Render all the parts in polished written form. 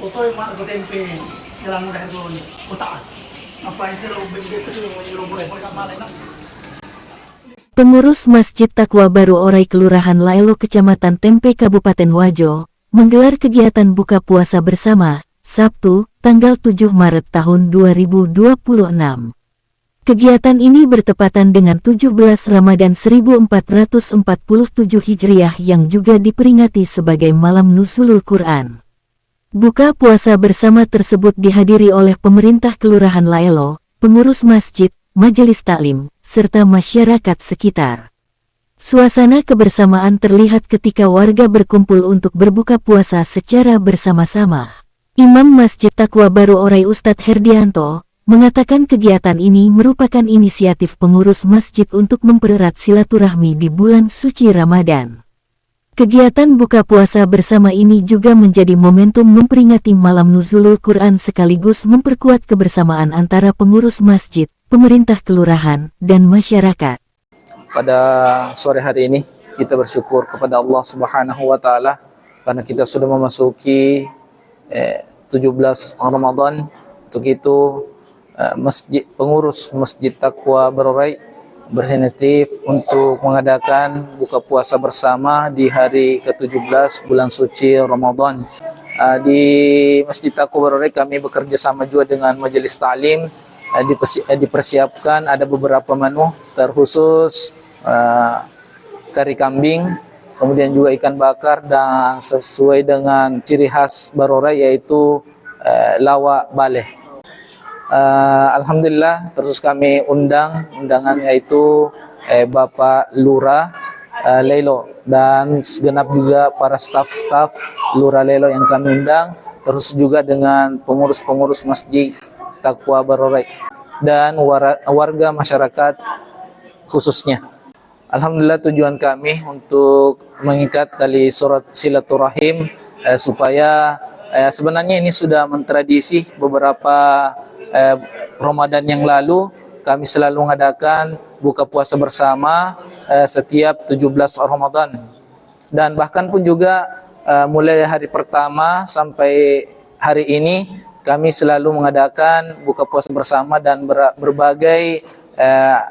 Totoy mana ko tempe jalan mudah itu utak. Apa yang selalu begitu itu yang boleh mereka malai nak. Pengurus Masjid Taqwa Baru Orai Kelurahan Laelo Kecamatan Tempe Kabupaten Wajo menggelar kegiatan buka puasa bersama Sabtu, tanggal 7 Maret tahun 2026. Kegiatan ini bertepatan dengan 17 Ramadan 1447 Hijriah yang juga diperingati sebagai Malam Nuzulul Quran. Buka puasa bersama tersebut dihadiri oleh pemerintah Kelurahan Laelo, pengurus masjid, majelis taklim, serta masyarakat sekitar. Suasana kebersamaan terlihat ketika warga berkumpul untuk berbuka puasa secara bersama-sama. Imam Masjid Taqwa Baru Orai Ustadz Herdianto mengatakan kegiatan ini merupakan inisiatif pengurus masjid untuk mempererat silaturahmi di bulan suci Ramadan. Kegiatan buka puasa bersama ini juga menjadi momentum memperingati Malam Nuzulul Quran sekaligus memperkuat kebersamaan antara pengurus masjid, pemerintah kelurahan, dan masyarakat. Pada sore hari ini kita bersyukur kepada Allah Subhanahu wa taala karena kita sudah memasuki 17 Ramadan. Untuk itu pengurus Masjid Taqwa Baru Orai berinisiatif untuk mengadakan buka puasa bersama di hari ke-17 bulan suci Ramadan. Di Masjid Taqwa Baru Orai kami bekerja sama juga dengan majelis taklim. Dipersiapkan ada beberapa menu terkhusus kari kambing, kemudian juga ikan bakar, dan sesuai dengan ciri khas Baru Orai yaitu lawak baleh. Alhamdulillah terus kami undangan yaitu Bapak Lurah Laelo dan segenap juga para staf-staf Lurah Laelo yang kami undang, terus juga dengan pengurus-pengurus Masjid Taqwa Baru Orai dan warga masyarakat khususnya. Alhamdulillah tujuan kami untuk mengikat tali surat silaturahim supaya sebenarnya ini sudah mentradisi beberapa Ramadan yang lalu kami selalu mengadakan buka puasa bersama setiap 17 Ramadan, dan bahkan pun juga mulai hari pertama sampai hari ini kami selalu mengadakan buka puasa bersama dan berbagai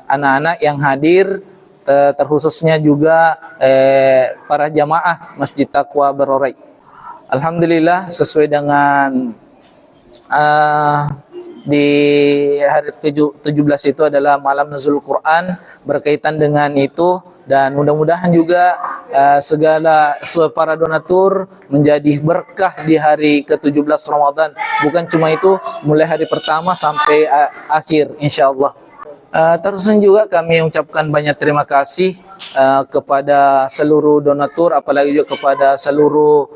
anak-anak yang hadir, terkhususnya juga para jamaah Masjid Taqwa Baru Orai. Alhamdulillah sesuai dengan di hari ke-17 itu adalah Malam Nuzul Quran, berkaitan dengan itu, dan mudah-mudahan juga segala para donatur menjadi berkah di hari ke-17 Ramadan. Bukan cuma itu, mulai hari pertama sampai akhir insyaallah. Terusnya juga kami ucapkan banyak terima kasih kepada seluruh donatur, apalagi juga kepada seluruh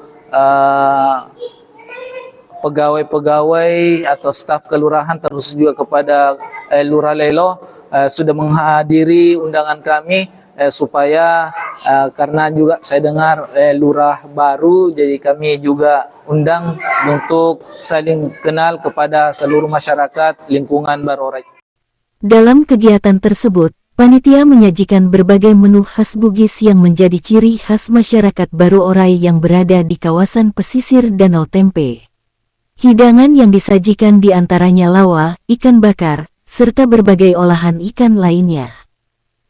pegawai-pegawai atau staf kelurahan, terus juga kepada Lurah Laelo sudah menghadiri undangan kami supaya karena juga saya dengar lurah baru, jadi kami juga undang untuk saling kenal kepada seluruh masyarakat lingkungan Baru Orai. Dalam kegiatan tersebut, panitia menyajikan berbagai menu khas Bugis yang menjadi ciri khas masyarakat Baru Orai yang berada di kawasan pesisir Danau Tempe. Hidangan yang disajikan diantaranya lawa, ikan bakar, serta berbagai olahan ikan lainnya.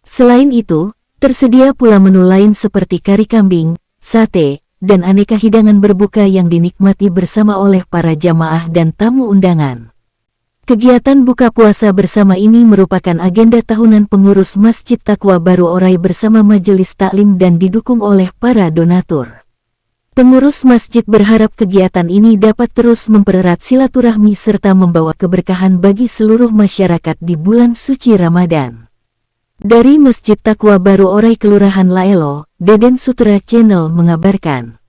Selain itu, tersedia pula menu lain seperti kari kambing, sate, dan aneka hidangan berbuka yang dinikmati bersama oleh para jamaah dan tamu undangan. Kegiatan buka puasa bersama ini merupakan agenda tahunan pengurus Masjid Taqwa Baru Orai bersama majelis taklim dan didukung oleh para donatur. Pengurus masjid berharap kegiatan ini dapat terus mempererat silaturahmi serta membawa keberkahan bagi seluruh masyarakat di bulan suci Ramadan. Dari Masjid Taqwa Baru Orai Kelurahan Laelo, Deden Sutra Channel mengabarkan.